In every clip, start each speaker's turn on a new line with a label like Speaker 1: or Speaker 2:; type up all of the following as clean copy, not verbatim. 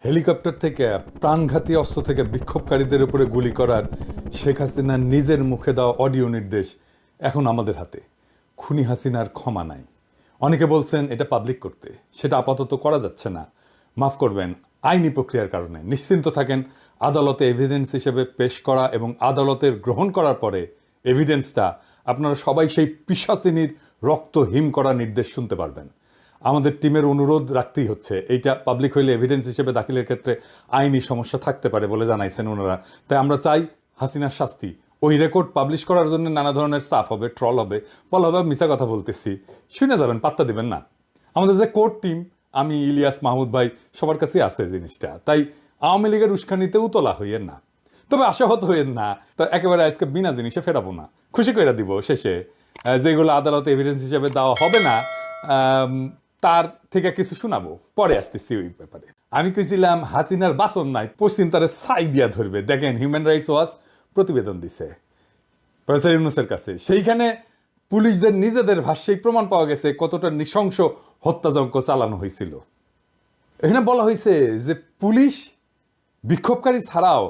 Speaker 1: Helicopter থেকে প্রাণঘাতী অস্ত্র থেকে বিক্ষোভকারীদের উপরে গুলি করার শেখ হাসিনার নিজের মুখে দেওয়া অডিও নির্দেশ এখন আমাদের হাতে। খুনি হাসিনার ক্ষমা নাই। অনেকে বলছেন এটা পাবলিক করতে, সেটা আপাতত করা যাচ্ছে না। মাফ করবেন, আইনি প্রক্রিয়ার কারণে। নিশ্চিন্ত থাকেন, আদালতে এভিডেন্স হিসেবে পেশ করা এবং আদালতের গ্রহণ করার পরে এভিডেন্সটা আপনারা সবাই সেই পিশাচিনীর রক্ত হিম করা নির্দেশ শুনতে পারবেন। আমাদের টিমের অনুরোধ রাখতেই হচ্ছে, এইটা পাবলিক হইলে এভিডেন্স হিসেবে দাখিলের ক্ষেত্রে আইনি সমস্যা থাকতে পারে বলে জানাইছেন ওনারা। তাই আমরা চাই হাসিনার শাস্তি। ওই রেকর্ড পাবলিশ করার জন্য নানা ধরনের চাপ হবে, ট্রল হবে, বলা হবে মিছা কথা বলতেছি, শুনে যাবেন, পাত্তা দিবেন না। আমাদের যে কোর্ট টিম, আমি, ইলিয়াস, মাহমুদ ভাই, সবার কাছেই আছে জিনিসটা। তাই আওয়ামী লীগের উস্কানিতে উতলা হইয়েন না, তবে আশাহত হইয়েন না। তো একেবারে আজকে বিনা জিনিসে ফেরাবো না, খুশি করে দিব শেষে। যেগুলো আদালতে এভিডেন্স হিসেবে দেওয়া হবে না, তার থেকে কিছু শোনাবো, পরে আসতেছি ওই ব্যাপারে। আমি কইছিলাম হাসিনার বাসন নাই, পশ্চিম তারে ছাই দিয়া ধরবে। দেখেন, হিউম্যান রাইটস ওয়াচ প্রতিবেদন দিছে প্রফেসর ইউনূসের কাছে। সেইখানে পুলিশদের নিজেদের ভাষ্যেই প্রমাণ পাওয়া গেছে কতটা নৃশংস হত্যাযজ্ঞ চালানো হয়েছিল। এখানে বলা হয়েছে যে পুলিশ বিক্ষোভকারী ছাড়াও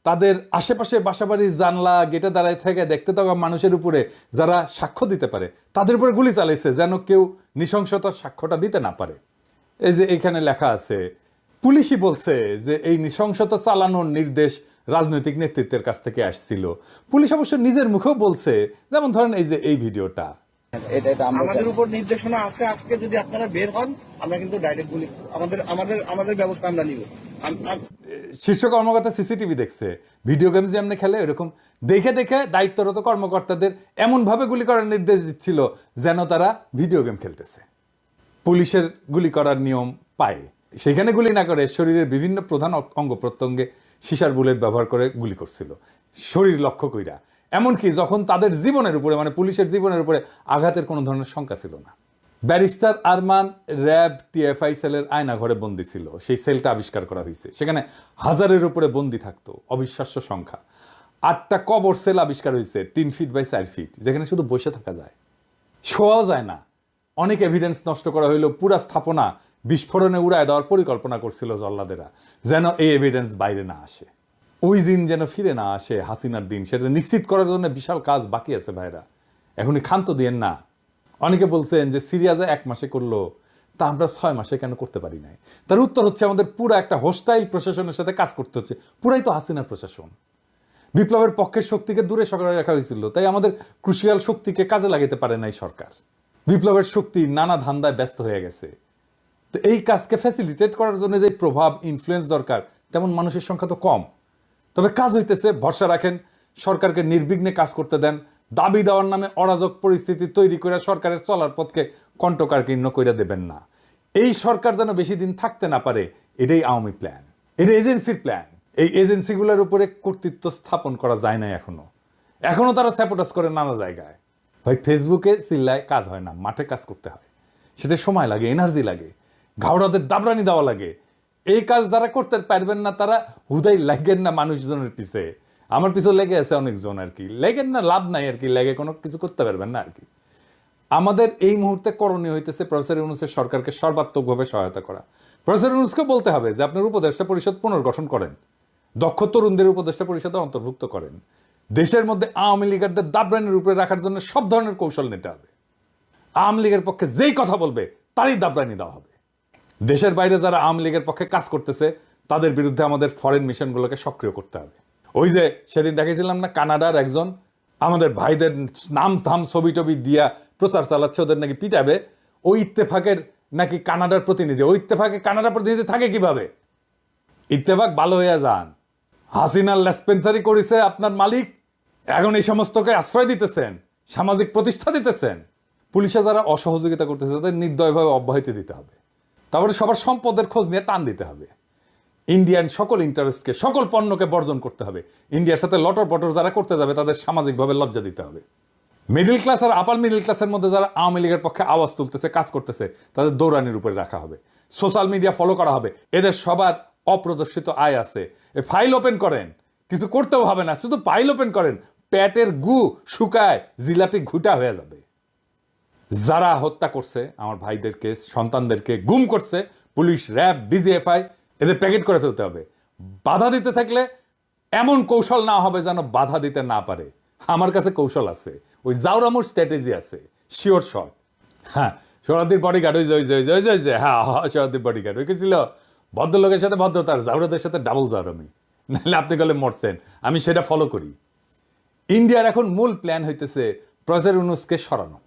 Speaker 1: তাদের আশেপাশে বাসাবাড়ির জানলা গেটে দাঁড়ায় থেকে দেখতে থাকা মানুষের উপরে যারা সাক্ষ্য দিতে পারে তাদের উপরে গুলি চালাইছে, যেন কেউ নৃশংসতার সাক্ষ্যটা দিতে না পারে। এই যে এখানে লেখা আছে, পুলিশই বলছে যে এই নৃশংসতা চালানোর নির্দেশ রাজনৈতিক নেতৃত্বের কাছ থেকে আসছিল। পুলিশ অবশ্য নিজের মুখেও বলছে, যেমন ধরেন এই যে এই ভিডিওটা।
Speaker 2: আমাদের উপর নির্দেশনা আছে, আজকে যদি আপনারা বের হন আমরা কিন্তু ডাইরেক্ট গুলি, আমাদের ব্যবস্থা আমরা নিব।
Speaker 1: শীর্ষ কর্মকর্তা সিসিটিভি দেখছে, ভিডিও গেম যেমন খেলে এরকম দেখে দেখে দায়িত্বরত কর্মকর্তাদের এমন ভাবে গুলি করার নির্দেশ দিচ্ছিল যেন তারা ভিডিও গেম খেলতেছে। পুলিশের গুলি করার নিয়ম পায়, সেখানে গুলি না করে শরীরের বিভিন্ন প্রধান অঙ্গ প্রত্যঙ্গে সিসার বুলেট ব্যবহার করে গুলি করছিল, শরীর লক্ষ্য কইরা। এমনকি যখন তাদের জীবনের উপরে, মানে পুলিশের জীবনের উপরে আঘাতের কোনো ধরনের শঙ্কা ছিল না। ব্যারিস্টার আরমান র্যাব টিএফআই সেলের আয়না ঘরে বন্দি ছিল, সেই সেলটা আবিষ্কার করা হয়েছে। সেখানে হাজারের উপরে বন্দি থাকতো, অবিশ্বাস্য সংখ্যা। 8টা কবর সেল আবিষ্কার হয়েছে, 3 ফিট বাই 4 ফিট, যেখানে শুধু বসে থাকা যায়, শোয়াও যায় না। অনেক এভিডেন্স নষ্ট করা হইলো। পুরা স্থাপনা বিস্ফোরণে উড়ায় দেওয়ার পরিকল্পনা করছিল জল্লাদেরা, যেন এই এভিডেন্স বাইরে না আসে, ওই দিন যেন ফিরে না আসে হাসিনার দিন। সেটা নিশ্চিত করার জন্য বিশাল কাজ বাকি আছে ভাইরা, এখনই ক্ষান্ত দিয়েন না। অনেকে বলছেন যে সিরিয়াজে 1 মাসে করলো, তা আমরা 6 মাসে কেন করতে পারি নাই? তার উত্তর হচ্ছে, আমাদের পুরো একটা হোস্টাইল প্রশাসনের সাথে কাজ করতে হচ্ছে। পুরাই তো হাসিনার প্রশাসন। বিপ্লবের পক্ষের শক্তিকে দূরে সরিয়ে রাখা হয়েছিল, তাই আমাদের ক্রুশিয়াল শক্তিকে কাজে লাগাতে পারে নাই সরকার। বিপ্লবের শক্তি নানা ধান্দায় ব্যস্ত হয়ে গেছে। তো এই কাজকে ফ্যাসিলিটেট করার জন্য যে প্রভাব, ইনফ্লুয়েন্স দরকার, তেমন মানুষের সংখ্যা তো কম। তবে কাজ হইতেছে, ভরসা রাখেন, সরকারকে নির্বিঘ্নে কাজ করতে দেন। দাবি দেওয়ার নামে অরাজক পরিস্থিতি তৈরি করে সরকারের চলার পথকে কণ্ঠকাকীর্ণ করে দেবেন না। এই সরকার যেন বেশি দিন থাকতে না পারে, এটাই আওয়ামী প্ল্যান, এটা এজেন্সির প্ল্যান। এই এজেন্সিগুলোর উপরে কর্তৃত্ব স্থাপন করা যায় না এখনো তারা স্যাপোটাস করে নানা জায়গায়। ভাই, ফেসবুকে চিল্লায় কাজ হয় না, মাঠে কাজ করতে হয়। সেটা সময় লাগে, এনার্জি লাগে, ঘাওড়াদের দাবরানি দেওয়া লাগে। এই কাজ যারা করতে পারবেন না তারা হুদাই লাগেন না মানুষজনের পিছে। আমার পিছনে লেগে আছে অনেকজন, আর কি লেগেন না, লাভ নাই আর কি, লেগে কোনো কিছু করতে পারবেন না আর কি। আমাদের এই মুহূর্তে করণীয় হইতেছে প্রফেসর ইউনূসের সরকারকে সর্বাত্মকভাবে সহায়তা করা। প্রফেসর ইউনূসকে বলতে হবে যে আপনার উপদেষ্টা পরিষদ পুনর্গঠন করেন, দক্ষ তরুণদের উপদেষ্টা পরিষদে অন্তর্ভুক্ত করেন। দেশের মধ্যে আওয়ামী লীগারদের দাবরানির উপরে রাখার জন্য সব ধরনের কৌশল নিতে হবে। আওয়ামী লীগের পক্ষে যেই কথা বলবে তারই দাবরানি দেওয়া হবে। দেশের বাইরে যারা আওয়ামী লীগের পক্ষে কাজ করতেছে তাদের বিরুদ্ধে আমাদের ফরেন মিশনগুলোকে সক্রিয় করতে হবে। ওই যে সেদিন দেখেছিলাম না, কানাডার একজন আমাদের ভাইদের নাম থাম ছবি টবি দিয়া প্রচার চালাচ্ছে, ওদের নাকি পিটাবে। ওই ইত্তেফাকের নাকি কানাডার প্রতিনিধি। ওই ইত্তেফাকে কানাডার প্রতিনিধি থাকে কিভাবে? ইত্তেফাক ভালো হইয়া যান। হাসিনার লেসপেন্সারি করেছে আপনার মালিক, এখন এই সমস্তকে আশ্রয় দিতেছেন, সামাজিক প্রতিষ্ঠা দিতেছেন। পুলিশে যারা অসহযোগিতা করতেছে তাদের নির্দয়ভাবে অব্যাহতি দিতে হবে। তারপরে সবার সম্পদের খোঁজ নিয়ে টান দিতে হবে। ইন্ডিয়ান সকল ইন্টারেস্টকে, সকল পণ্যকে বর্জন করতে হবে। ইন্ডিয়ার সাথে লটর পটর যারা করতে যাবে তাদের সামাজিকভাবে লজ্জা দিতে হবে। মিডল ক্লাস আর আপার মিডল ক্লাসের মধ্যে যারা আওয়ামী লীগের পক্ষে আওয়াজ তুলতেছে, কাজ করতেছে, তাদের দৌড়ানির উপরে রাখা হবে। সোশ্যাল মিডিয়া ফলো করা হবে। এদের সবার অপ্রদর্শিত আয় আছে, ফাইল ওপেন করেন, কিছু করতেও হবে না, শুধু ফাইল ওপেন করেন, পেটের গু শুকায় জিলাপি ঘুটা হয়ে যাবে। যারা হত্যা করছে আমার ভাইদেরকে, সন্তানদেরকে গুম করছে, পুলিশ, র্যাব, ডিজিএফআই, এদের প্যাকেট করে ফেলতে হবে। বাধা দিতে থাকলে এমন কৌশল না হবে যেন বাধা দিতে না পারে। আমার কাছে কৌশল আছে, ওই জাউরামুর স্ট্র্যাটেজি আছে, শিওর শট। হ্যাঁ, সোহরাদ্দির বডিগার্ড, ওই যে হ্যাঁ সোহরাদ্দির বডিগার্ড ওই কি ছিল, ভদ্রলোকের সাথে ভদ্রতার, জাউরাদের সাথে ডাবল জাউরামি, নাহলে আপনি গেলে মরছেন। আমি সেটা ফলো করি। ইন্ডিয়ার এখন মূল প্ল্যান হইতেছে প্রফেসর ইউনূসকে সরানো।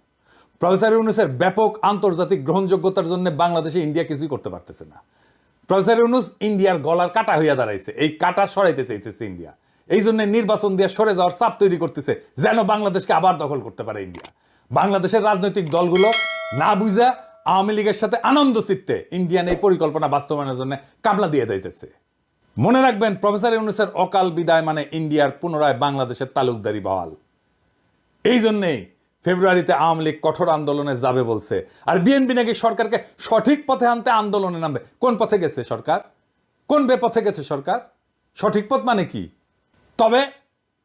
Speaker 1: প্রফেসর ইউনূসের ব্যাপক আন্তর্জাতিক গ্রহণযোগ্যতার জন্য বাংলাদেশে ইন্ডিয়া কিছুই করতে পারতেছে না। প্রফেসর ইউনূস ইন্ডিয়ার গলার কাটা হইয়া দাঁড়াইছে, এই কাটা সরাইতে চাইতেছে ইন্ডিয়া। এই জন্য নির্বাচন দিয়ে সরে যাওয়ার চাপ তৈরি করতেছে, যেন বাংলাদেশকে আবার দখল করতে পারে ইন্ডিয়া। বাংলাদেশের রাজনৈতিক দলগুলো না বুঝা আওয়ামী লীগের সাথে আনন্দ চিত্তে ইন্ডিয়ান এই পরিকল্পনা বাস্তবায়নের জন্য কামলা দিয়ে দিতেছে। মনে রাখবেন, প্রফেসর ইউনূসের অকাল বিদায় মানে ইন্ডিয়ার পুনরায় বাংলাদেশের তালুকদারি বহাল। এই জন্যেই ফেব্রুয়ারিতে আওয়ামী লীগ কঠোর আন্দোলনে যাবে বলছে। আর বিএনপি নাকি সরকারকে সঠিক পথে আনতে আন্দোলনে নামবে। কোন পথে গেছে সরকার? কোন বেপথে গেছে সরকার? সঠিক পথ মানে কি? তবে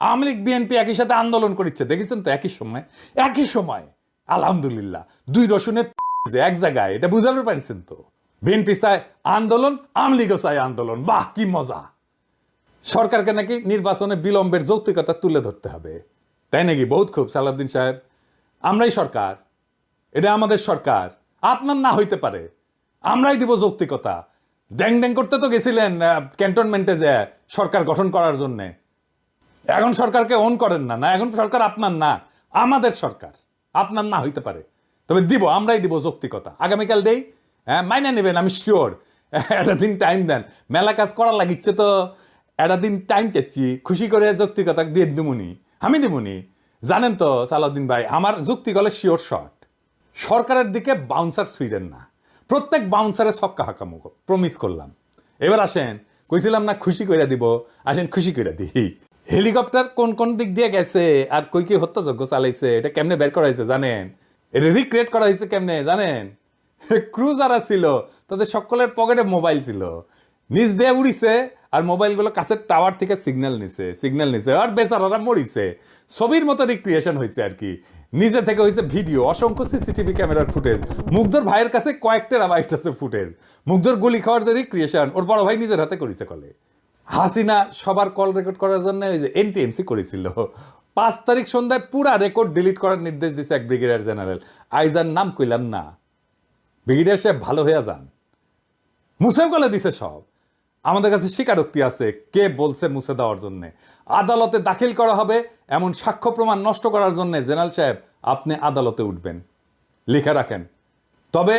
Speaker 1: আওয়ামী লীগ বিএনপি একই সাথে আন্দোলন করছে, দেখেছেন তো? একই সময় আলহামদুলিল্লাহ দুই রসুনের এক জায়গায়, এটা বুঝাতে পারছেন তো? বিএনপি চায় আন্দোলন, আওয়ামী লীগও চায় আন্দোলন। বাহ, কি মজা! সরকারকে নাকি নির্বাচনে বিলম্বের যৌক্তিকতা তুলে ধরতে হবে, তাই নাকি? বহুত খুব সালাউদ্দিন সাহেব, আমরাই সরকার, এটা আমাদের সরকার, আপনার না হইতে পারে, আমরাই দিব যৌক্তিকতা। ড্যাং ড্যাং করতে তো গেছিলেন ক্যান্টনমেন্টে যে সরকার গঠন করার জন্য। এখন সরকারকে অন করেন না, না এখন সরকার আপনার না, আমাদের সরকার, আপনার না হইতে পারে, তবে দিব, আমরাই দিব যৌক্তিকতা। আগামীকাল দেই, হ্যাঁ মাইনা নেবেন, আমি শিওর। একটা দিন টাইম দেন, মেলা কাজ করার লাগিচ্ছে তো, একটা দিন টাইম চাচ্ছি, খুশি করে যৌক্তিকতা দিয়ে দিমুনি, আমি দিমুনি। জানেন তো সালাউদ্দিন ভাই, আমার যুক্তি গলে শিওর শট। সরকারের দিকে বাউন্সার ছুঁইলেন না, প্রত্যেক বাউন্সারে ছক্কা হাঁকামুখ প্রমিস করলাম। এবার আসেন, কইছিলাম না খুশি কইরা দিব, আসেন খুশি কইরা দিই। হেলিকপ্টার কোন কোন দিক দিয়ে গেছে আর কই কি হত্যাযজ্ঞ চালাইছে, এটা কেমনে বের করা হয়েছে জানেন? এটা রিক্রিয়েট করা হয়েছে কেমনে জানেন? ক্রু যারা ছিল তাদের সকলের পকেটে মোবাইল ছিল, নিচ দিয়ে উড়িছে, আর মোবাইলগুলো কাছের টাওয়ার থেকে সিগন্যাল নিছে আর বেচারারা মরিছে। ছবির মতো রিক্রিয়েশন হয়েছে আর কি। নিজে থেকে হয়েছে ভিডিও, অসংখ্য সিসিটিভি ক্যামেরার ফুটেজ। মুগ্ধর ভাইয়ের কাছে কয়েক টেরাবাইট আছে ফুটেজ। মুগ্ধর গুলি খাওয়ার যে রিক্রিয়েশন ওর বড় ভাই নিজের হাতে করেছে কলে। হাসিনা সবার কল রেকর্ড করার জন্য ওই যে এনটিএমসি করেছিল। 5 তারিখ সন্ধ্যায় পুরা রেকর্ড ডিলিট করার নির্দেশ দিছে এক ব্রিগেডিয়ার জেনারেল। আইজার নাম কইলাম না, ব্রিগেডিয়ার সাহেব ভালো হইয়া যান, মুছেও গলে দিছে সব। আমাদের কাছে স্বীকারোক্তি আছে কে বলছে মুছে দেওয়ার জন্য। আদালতে দাখিল করা হবে এমন সাক্ষ্য প্রমাণ নষ্ট করার জন্য জেনারেল সাহেব আপনি আদালতে উঠবেন, লিখে রাখেন। তবে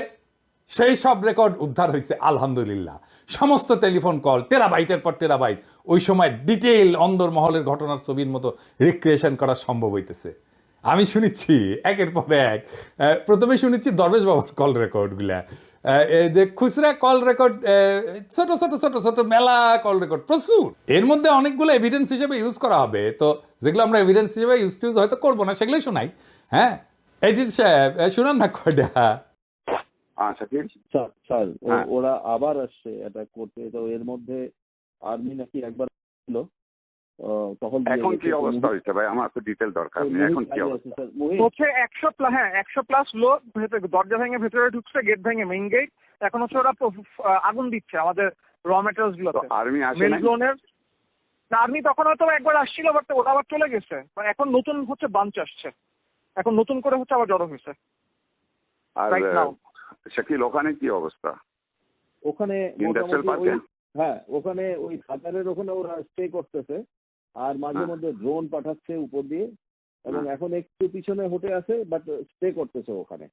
Speaker 1: সেই সব রেকর্ড উদ্ধার হয়েছে আলহামদুলিল্লাহ। সমস্ত টেলিফোন কল টেরাবাইটের পর টেরাবাইট, ওই সময় ডিটেইল অন্দরমহলের ঘটনার ছবির মতো রিক্রিয়েশন করা সম্ভব হইতেছে। আমি শুনেছি একের পর এক। প্রথমে শুনেছি দরবেশ বাবার কল রেকর্ডগুলা, এই যে খুচরা কল রেকর্ড, ছোট ছোট ছোট ছোট মেলা কল রেকর্ড প্রচুর। এর মধ্যে অনেকগুলো এভিডেন্স হিসেবে ইউজ করা হবে, তো যেগুলো আমরা এভিডেন্স হিসেবে ইউজ হয়তো করবো না সেগুলোই শোনাই। হ্যাঁ এজিৎ সাহেব শুনান না কয়টা।
Speaker 3: স্যার স্যার ওরা আবার আসছে এটা করতে, তো এর মধ্যে আর্মি নাকি একবার ছিল তখন
Speaker 4: এখন কি অবস্থা হয়েছে ভাই? আমার তো ডিটেল দরকার নেই, এখন কি অবস্থা
Speaker 5: হচ্ছে 100+ লোক দরজা ভেঙে ভেতরে ঢুকছে, গেট ভেঙে মেইন গেট। এখন হচ্ছে ওরা আগুন দিচ্ছে আমাদের র মেটেরিয়ালস গুলোতে।
Speaker 4: আর্মি আসে
Speaker 5: মেল
Speaker 4: নাই?
Speaker 5: জোনের আর্মি তখন হয়তো একবার আসছিল, বাট ওরা আবার চলে গেছে। এখন নতুন হচ্ছে বাঞ্চ আসছে, এখন নতুন করে হচ্ছে আবার জড়ো হয়েছে
Speaker 4: আর
Speaker 5: রাইট নাও।
Speaker 4: শাকিল ওখানে কি অবস্থা?
Speaker 3: ওখানে
Speaker 4: ইন্ডাস্ট্রিয়াল পার্কে?
Speaker 3: হ্যাঁ ওখানে ওই খাতারের ওখানে ওরা স্টে করতেছে, আর মাঝে মধ্যে ড্রোন পাঠাচ্ছে উপর দিয়ে, এবং এখন একটু পিছনে হটে আছে বাট স্টে করতেছে ওখানে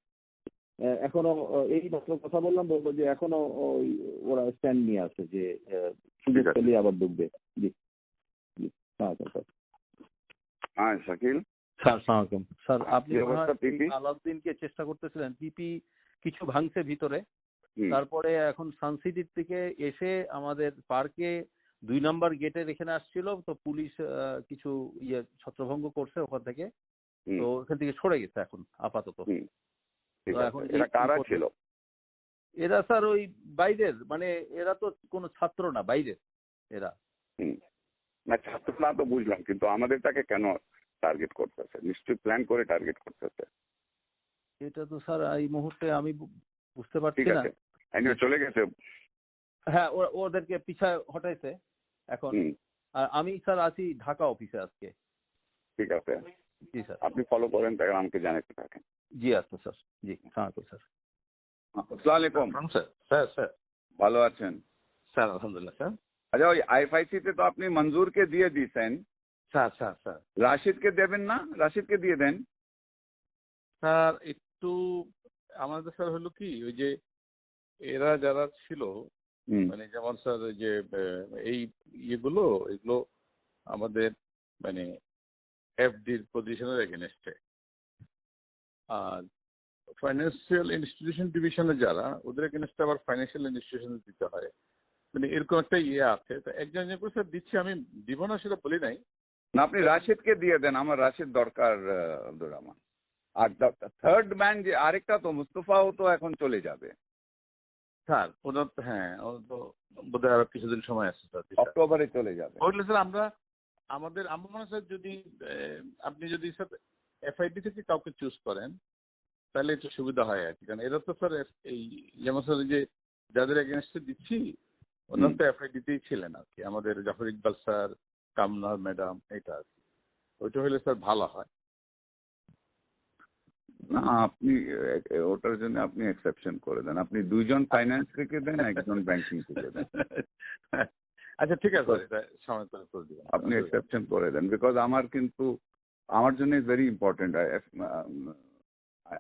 Speaker 3: এখনো। এই মাত্র কথা বলবো যে এখনো ওই ওরা স্ট্যান্ড নিয়ে আছে যে সুযোগ পেলে আবার ঢুকবে। জি জি স্যার।
Speaker 4: হ্যাঁ শাকিল
Speaker 6: স্যার সালামালাইকুম স্যার, আপনি
Speaker 4: কি অবস্থা পিপি?
Speaker 6: আলাউদ্দিনকে চেষ্টা করতেছিলেন, পিপি কিছু ভাঙছে ভিতরে। তারপরে এখন সানসিটির থেকে এসে আমাদের পার্কে 2 নম্বর গেটের এখানে আসছিল, তো পুলিশ কিছু ছত্রভঙ্গ করছে ওখান থেকে, তো ওখান থেকে সরে গেছে এখন আপাতত।
Speaker 4: ঠিক
Speaker 6: তো
Speaker 4: আছে,
Speaker 6: এখন
Speaker 4: এরা কারা ছিল?
Speaker 6: এরা স্যার ওই বাইরের, মানে এরা তো কোনো ছাত্র না, বাইরের এরা।
Speaker 4: না ছাত্র না তো বুঝলাম, কিন্তু আমাদেরটাকে কেন টার্গেট করতেছে? নিশ্চয়ই প্ল্যান করে টার্গেট করতেছে।
Speaker 6: এটা তো স্যার এই মুহূর্তে আমি বুঝতে পারছি
Speaker 4: ঠিক
Speaker 6: না।
Speaker 4: আছে, চলে গেছে
Speaker 6: হ্যাঁ, ওদেরকে পিছায় হটাইছে এখন।
Speaker 4: হুম,
Speaker 6: আর আমি স্যার আছি ঢাকা অফিসে আজকে।
Speaker 4: ঠিক আছে,
Speaker 6: জি স্যার।
Speaker 4: আপনি ফলো করেন, তাই আমাকে জানাতে থাকেন।
Speaker 6: জি আচ্ছা স্যার। জি সালামালাইকুম স্যার।
Speaker 4: আসসালামু আলাইকুম।
Speaker 7: স্যার স্যার স্যার
Speaker 4: ভালো আছেন?
Speaker 7: স্যার আলহামদুলিল্লাহ স্যার।
Speaker 4: আচ্ছা, ওই আইএফআইসি তে তো আপনি মঞ্জুরকে দিয়ে দিয়েছেন,
Speaker 7: স্যার স্যার স্যার
Speaker 4: রাশিদকে দেবেন না? রাশিদকে দিয়ে দেন।
Speaker 7: স্যার একটু আমাদের স্যার হলো কি ওই যে এরা যারা ছিল
Speaker 4: হুম,
Speaker 7: মানে যেমন স্যার ওই যে এই এগুলো আমাদের মানে এফডির পজিশনের এগেনস্টে। আর ফাইন্যান্সিয়াল ইনস্টিটিউশন ডিভিশনে যারা ওদের এগেনস্টে আবার ফাইন্যান্সিয়াল ইনস্টিটিউশন দিতে হয়, মানে এরকম একটা ইয়ে আছে। তো একজন একজন করে স্যার দিচ্ছি, আমি দিব না সেটা বলি নাই।
Speaker 4: না, আপনি রাশিদকে দিয়ে দেন, আমার রাশিদ দরকার, আব্দুর রহমান। আর থার্ড ম্যান যে আরেকটা তো মুস্তফাও তো এখন চলে যাবে,
Speaker 7: স্যার ওনার তো হ্যাঁ ওনার তো বোধহয় আরো কিছুদিন সময় আছে স্যার।
Speaker 4: অক্টোবরে চলে যাবে।
Speaker 7: ওইগুলো স্যার আমরা আমাদের আমার মনে হয় স্যার যদি আপনি যদি স্যার এফআইডি থেকে কাউকে চুজ করেন তাহলে একটু সুবিধা হয় আর কি। কারণ এরা তো স্যার এই যেমন স্যার যে যাদের এগেনস্টে দিচ্ছি ওনারা তো এফআইডিতেই ছিলেন আর কি, আমাদের জাফর ইকবাল স্যার, কামনার ম্যাডাম, এটা আর কি। ওইটা হলে স্যার ভালো হয়।
Speaker 4: না, আপনি ওটার জন্য আপনি এক্সেপশন করে দেন, আপনি দুইজন ফাইন্যান্স থেকে দেন, একজন ব্যাংকিং থেকে দেন।
Speaker 7: আচ্ছা ঠিক আছে স্যার, এটা সময় করে করে দিবেন।
Speaker 4: আপনি এক্সেপশন করে দেন, বিকজ আমার কিন্তু আমার জন্য is very important.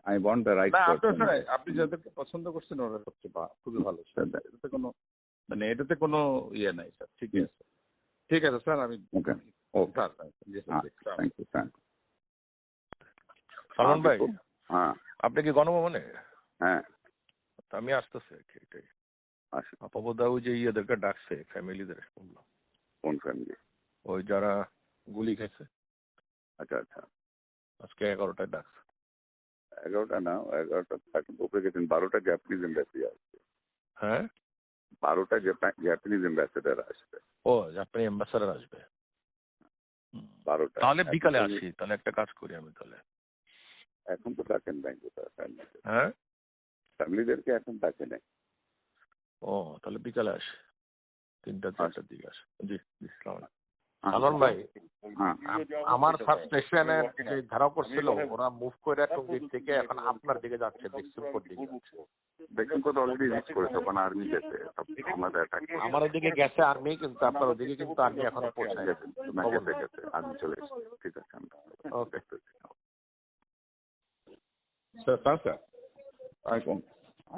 Speaker 4: I want the right
Speaker 7: না আপনার
Speaker 4: পারসন।
Speaker 7: স্যার আপনি যাদেরকে পছন্দ করছেন ওরা সবচেয়ে খুবই ভালো স্যার। এটাতে কোনো মানে এটাতে কোনো ইয়ে নাই স্যার। ঠিক আছে ঠিক আছে স্যার, আমি
Speaker 4: ওকে, ওকে,
Speaker 7: স্যার জি sir.
Speaker 4: Thank you, thank you.
Speaker 8: Salman ভাই,
Speaker 4: হ্যাঁ
Speaker 8: আপনি কি গণভবনে?
Speaker 4: হ্যাঁ,
Speaker 8: তা আমি আসতেছি আর কি, এটাই।
Speaker 4: আসুন।
Speaker 8: আপাবদাও যে ইয়েদেরকে ডাকছে ফ্যামিলিদের, শুনলাম
Speaker 4: কোন ফ্যামিলি?
Speaker 8: ওই যারা গুলি খেয়েছে
Speaker 4: আচ্ছা আচ্ছা,
Speaker 8: আজকে 11টায় ডাকছে।
Speaker 4: 11টা না, 11টা উপরে গেছেন, 12টা জাপানিজ এম্বাসি আসবে।
Speaker 8: হ্যাঁ
Speaker 4: 12টা জাপানিজ অ্যাম্বাসেডার আসবে।
Speaker 8: ও আপনি অ্যাম্বাসাডার আসবে।
Speaker 4: 12টা।
Speaker 8: তাহলে বিকালে আসি, তাহলে একটা কাজ করি আমি তাহলে।
Speaker 4: এখন তো ডাকেন ব্যাংকে,
Speaker 8: হ্যাঁ
Speaker 4: ফ্যামিলিদেরকে এখন ডাকে নাই।
Speaker 8: ও তাহলে বিকালে আসি, 3টা-4টার দিকে আসি। জি জি, সালাম আলাইকুম।
Speaker 9: সালমান ভাই,
Speaker 4: হ্যাঁ,
Speaker 9: আমার ফার্স্ট স্টেশনের যে ধারা করছিল ওরা মুভ করে টঙ্গীর থেকে এখন আপনার দিকে যাচ্ছে, বিক্সিমপুর দিকে যাচ্ছে।
Speaker 4: দেখুন কত অলরেডি রিচ করেছে, ওখানে আর্মি গেছে, আমাদের অ্যাটাক
Speaker 9: আমার ওদিকে গেছে আর্মি, কিন্তু আপনার ওদিকে কিন্তু আর্মি এখনো পৌঁছায়
Speaker 4: গেছে, গেছে আর্মি চলে এসেছে। ঠিক আছে,
Speaker 9: ওকে।
Speaker 7: স্যার স্যার
Speaker 4: এখন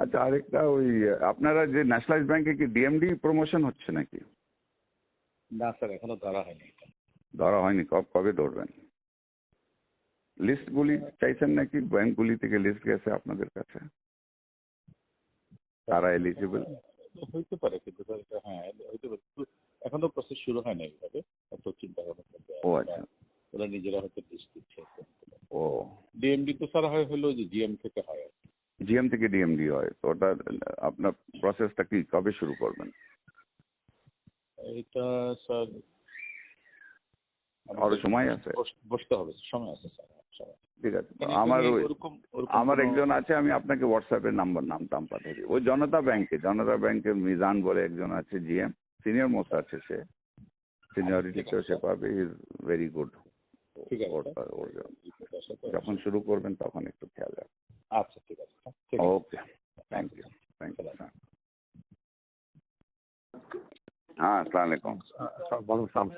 Speaker 4: আচ্ছা, আরেকটা ওই আপনারা যে ন্যাশনালাইজ ব্যাংকে কি ডিএমডি প্রমোশন হচ্ছে নাকি?
Speaker 7: না স্যার এখনো ধরা হয়নি।
Speaker 4: ধরা হয়নি, কবে ধরবেন? লিস্টগুলি চাইছেন নাকি? ব্যাংকগুলি থেকে লিস্ট গেছে আপনাদের কাছে, তারা এলিজিবল?
Speaker 7: হইতে পারে, কিন্তু স্যার এটা হ্যাঁ হইতে পারে, এখনো প্রসেস শুরু হয় না এইভাবে, এত চিন্তা ভাবনা।
Speaker 4: ও আচ্ছা,
Speaker 7: ওরা নিজেরা হয়তো লিস্ট দিচ্ছে।
Speaker 4: ও
Speaker 7: ডিএমডি তো স্যার হয় হলো যে জিএম থেকে হয় আর কি।
Speaker 4: জিএম থেকে ডিএমডি হয়, তো ওটা আপনার প্রসেসটা কি কবে শুরু করবেন?
Speaker 7: এটা স্যার
Speaker 4: আরো সময় আছে?
Speaker 7: বসতে হবে, সময় আছে স্যার, সময়।
Speaker 4: ঠিক আছে, তো আমার একজন আছে, আমি আপনাকে হোয়াটসঅ্যাপে নাম টাম পাঠিয়ে দিই। ওই জনতা ব্যাংকে মিজান বলে একজন আছে, জিএম, সিনিয়র মোস্ট আছে, সে সিনিয়রিটিতেও সে পাবে, ইজ ভেরি গুড।
Speaker 7: ঠিক আছে,
Speaker 4: যখন শুরু করবেন তখন একটু খেয়াল রাখবেন।
Speaker 7: আচ্ছা ঠিক আছে,
Speaker 4: ওকে, থ্যাংক ইউ। হ্যাঁ, আসসালামু আলাইকুম।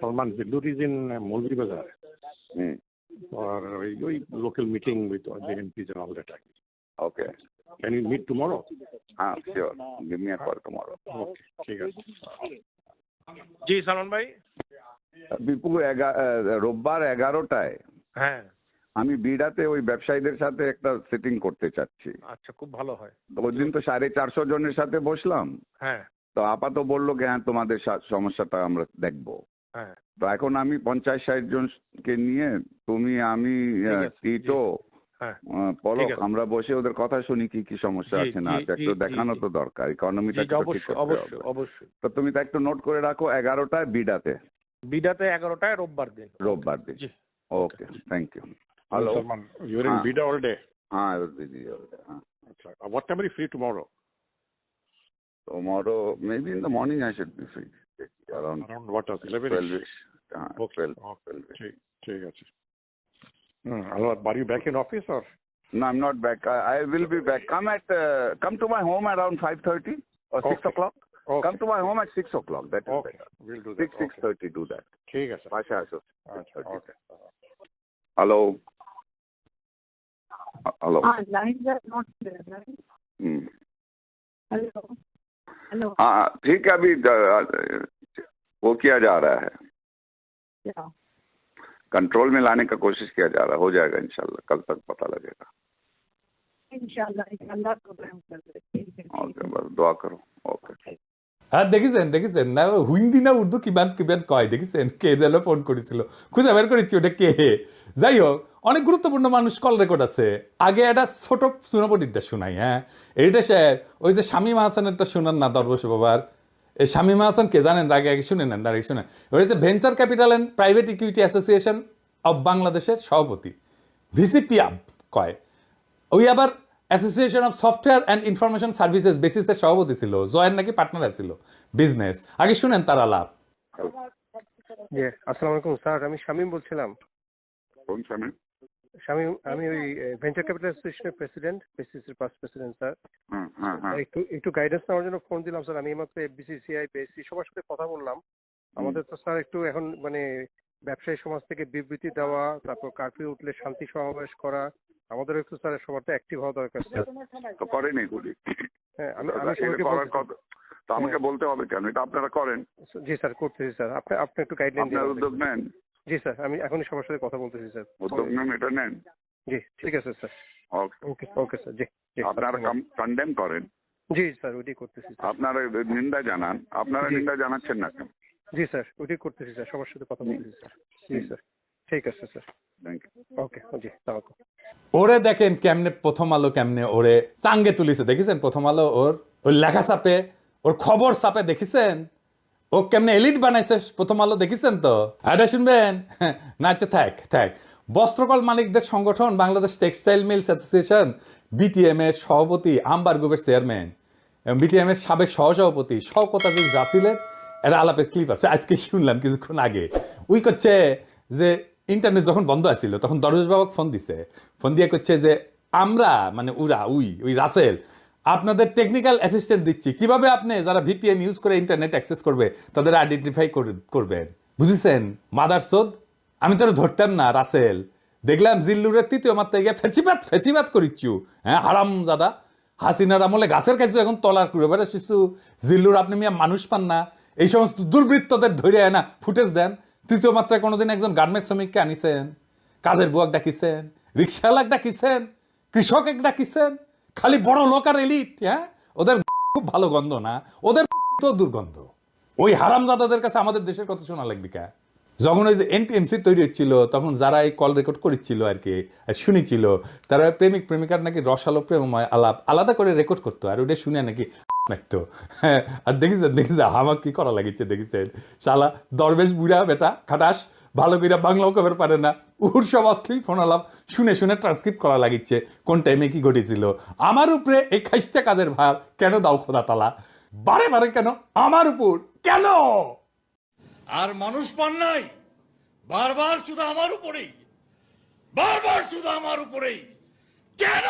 Speaker 10: Salman, Bildur is in Mulberry Bazaar
Speaker 4: hmm,
Speaker 10: for a local meeting with all the MPs and all that.
Speaker 4: Okay,
Speaker 10: Can you meet tomorrow?
Speaker 4: হ্যাঁ sure, give me a call tomorrow.
Speaker 10: Okay, ঠিক আছে।
Speaker 8: জি সালমান ভাই।
Speaker 4: বিপু, রোববার 11টায়
Speaker 8: হ্যাঁ
Speaker 4: আমি বিডাতে ওই ব্যবসায়ীদের সাথে একটা সিটিং করতে চাচ্ছি।
Speaker 8: আচ্ছা, খুব ভালো হয়।
Speaker 4: তো ওই দিন তো 450 জনের সাথে বসলাম,
Speaker 8: হ্যাঁ
Speaker 4: তো আপাতত বললো কি হ্যাঁ তোমাদের সমস্যাটা আমরা দেখবো।
Speaker 8: হ্যাঁ
Speaker 4: তো এখন আমি 50-60 জনকে নিয়ে, তুমি, আমি, টিটো,
Speaker 8: হ্যাঁ
Speaker 4: পলক,
Speaker 8: ঠিক আছে।
Speaker 4: আমরা বসে ওদের কথা শুনি কি কি সমস্যা
Speaker 8: জি,
Speaker 4: আছে না
Speaker 8: জি,
Speaker 4: আছে, একটু
Speaker 8: জি,
Speaker 4: দেখানো
Speaker 8: জি।
Speaker 4: তো দরকার, ইকোনমিটা ঠিক
Speaker 8: অবশ্যই
Speaker 4: করতে
Speaker 8: অবশ্যই
Speaker 4: হবে।
Speaker 8: অবশ্যই।
Speaker 4: তো তুমি তা একটু নোট করে রাখো, 11টায় বিডাতে,
Speaker 8: বিডাতে 11টায় রোববার দিন।
Speaker 4: রোববার দিন।
Speaker 8: জি
Speaker 4: okay, thank you. Hello,
Speaker 10: Salman, you're in
Speaker 4: हाँ.
Speaker 10: Bida all day.
Speaker 4: হ্যাঁ, দিদি, হ্যাঁ।
Speaker 10: What time are you free tomorrow?
Speaker 4: tomorrow, maybe in the morning I should be free. Around
Speaker 10: what hours? 11?
Speaker 4: 12ish.
Speaker 10: Okay.
Speaker 4: 12ish.
Speaker 10: ঠিক আছে। Are you back in office or?
Speaker 4: No, I'm not back. I will be back. Come to my home around 5:30 or 6 o'clock.
Speaker 10: Okay.
Speaker 4: Come to my home at 6 o'clock. That is
Speaker 10: Okay,
Speaker 4: better.
Speaker 10: we'll do that.
Speaker 4: 6:30 do that.
Speaker 10: ঠিক আছে।
Speaker 4: Pasha আসো।
Speaker 10: আচ্ছা, okay.
Speaker 4: Hello. Hello.
Speaker 11: Lines are not clear, right? Hello. Hello.
Speaker 4: हाँ ठीक है, अभी वो किया जा रहा है,
Speaker 11: क्या?
Speaker 4: कंट्रोल में लाने का कोशिश किया जा रहा है, हो जाएगा इंशाल्लाह, कल तक पता लगेगा।
Speaker 11: इंशाल्लाह प्रोग्राम कर देते हैं।
Speaker 4: ओके, बस दुआ करो। ओके।
Speaker 1: আর দেখেছেন না, হিন্দি না উর্দু কিবান কয়, দেখেছেন কে যেন ফোন করেছিল, খুঁজে বের করেছি ওটা কে। যাই হোক, অনেক গুরুত্বপূর্ণ মানুষ কল রেকর্ড আছে। আগে একটা ছোট সুনাপটিটা শোনাই। হ্যাঁ, এইটা স্যার ওই যে শামীম হাসানেরটা শোনান না, দরবশ বাবার। এই শামীম হাসান কে জানেন? আগে আগে শুনে নেন, আগে শুনেন। ওই যে venture capital and private equity association of বাংলাদেশের সভাপতি, ভিসিপিআব কয়। ওই আবার association of software and information services বেসিসের সভাপতি ছিল, জয়ের নাকি পার্টনার ছিল বিজনেস। আগে শুনেন তার আলাপ।
Speaker 12: আসসালামু আলাইকুম স্যার, আমি শামীম বলছিলাম।
Speaker 4: কোন শামীম?
Speaker 12: শামীম, আমি ওই ভেঞ্চার ক্যাপিটাল অ্যাসোসিয়েশনের প্রেসিডেন্ট, বেসিসের পাস্ট প্রেসিডেন্ট স্যার। একটু গাইডেন্স নেওয়ার জন্য ফোন দিলাম স্যার। আমি এইমাত্র এফবিসিসিআই, বেসি সবার সাথে কথা বললাম। আমাদের তো স্যার একটু এখন মানে ব্যবসায়ী সমাজ থেকে বিবৃতি দেওয়া, তারপর কারফিউ উঠলে শান্তি সমাবেশ করা, আমাদের একটু স্যার সবার তো অ্যাক্টিভ হওয়া দরকার স্যার।
Speaker 4: তো করেনি এগুলি।
Speaker 12: হ্যাঁ, আমি
Speaker 4: তো আমাকে বলতে হবে কেন? এটা আপনারা করেন।
Speaker 12: জি স্যার, করতেছি স্যার। আপনি একটু গাইডলাইন দিন।
Speaker 4: আপনারা উদ্যোগ নেন।
Speaker 12: জি স্যার, আমি এখনই সবার সাথে কথা বলতেছি স্যার।
Speaker 4: উদ্যোগ নেন, এটা নেন।
Speaker 12: জি ঠিক আছে স্যার। ওকে ওকে স্যার। জি জি।
Speaker 4: আপনারা কন্ডেম করেন।
Speaker 12: জি স্যার, ওইটাই করতেছি স্যার।
Speaker 4: আপনারা নিন্দা জানান। আপনারা নিন্দা জানাচ্ছেন না কেন?
Speaker 12: জি স্যার, ওইটাই করতেছি স্যার, সবার সাথে কথা বলতেছি স্যার। জি স্যার, ঠিক আছে স্যার।
Speaker 4: Thank you.
Speaker 12: ওকে, জি তাহলে।
Speaker 1: ওরে দেখেন কেমনে প্রথম আলো কেমনে ওরে চাঙ্গে তুলিছে, দেখেছেন? প্রথম আলো ওর লেখা চাপে, ওর খবর চাপে, দেখেছেন? ও কেমনে এলিট বানাইছে প্রথম আলো, দেখেছেন? তো এটা শুনবেন না? আচ্ছা থাক। বস্ত্রকল মালিকদের সংগঠন Bangladesh textile mills association, BTM এর সভাপতি, আম্বার গ্রুপের চেয়ারম্যান এবং বিটিএম এর সাবেক সহসভাপতি শওকত আজিজ রাসিলের একটা আলাপের ক্লিপ আছে, আজকে শুনলাম কিছুক্ষণ আগে। উই করছে যে ইন্টারনেট যখন বন্ধ আছিল তখন দরজ বাবাকে ফোন দিয়ে করছে যে আমরা মানে ওই রাসেল আপনাদের টেকনিক্যাল অ্যাসিস্ট্যান্ট দিচ্ছি, কিভাবে আপনি যারা ভিপিএন ইউজ করে ইন্টারনেট অ্যাক্সেস করবে তাদের আইডেন্টিফাই করবেন। বুঝেছেন? মাদারচোদ, আমি তো ধরতাম না রাসেল। দেখলাম জিল্লুরের তৃতীয় মাত্রায় গিয়ে ফেচিবাত করিচ্ছু। হ্যাঁ, হারাম দাদা। হাসিনার আমলে গাছের কাছে এখন তলার করে বেড়ে শিশু জিল্লুর, আপনি মিয়া মানুষ পান না? এই সমস্ত দুর্বৃত্তদের ধরে না ফুটেজ দেন। তৃতীয় মাত্রায় কোনোদিন একজন গার্মেন্টস শ্রমিককে আনিছেন? কাজের বুয়াক ডাকিছেন? রিক্সাওয়ালাক ডাকিছেন? কৃষক এক ডাকিছেন? খালি বড় লোক আর এলিট। হ্যাঁ, ওদের খুব ভালো গন্ধ না, ওদের তো দুর্গন্ধ। ওই হারামজাদাদের কাছে আমাদের দেশের কথা শোনা লাগবে কা? যখন ওই যে এনটিএমসি তৈরি হচ্ছিল তখন যারা এই কল রেকর্ড করেছিল আর কি, শুনেছিল, তারা প্রেমিক প্রেমিকার নাকি রসালো প্রেমময় আলাপ আলাদা করে রেকর্ড করতো, আর ওটা শুনে নাকি লাগতো। হ্যাঁ, আর দেখেছেন আমার কি করা লাগিচ্ছে, দেখেছেন? শালা দরবেশ বুড়া বেটা খাটাস, ভালো করে বাংলাও কবের পারে না, উহুর সব অশ্লীল ফোন আলাপ শুনে ট্রান্সক্রিপ্ট করা লাগিচ্ছে কোন টাইমে কি ঘটেছিল। আমার উপরে এই খাইস্টা কাজের ভার কেন দাও খোদা তালা? বারে কেন আমার উপর কেন?
Speaker 13: আর মানুষ পান নাই, বারবার শুধু আমার উপরেই। কেন?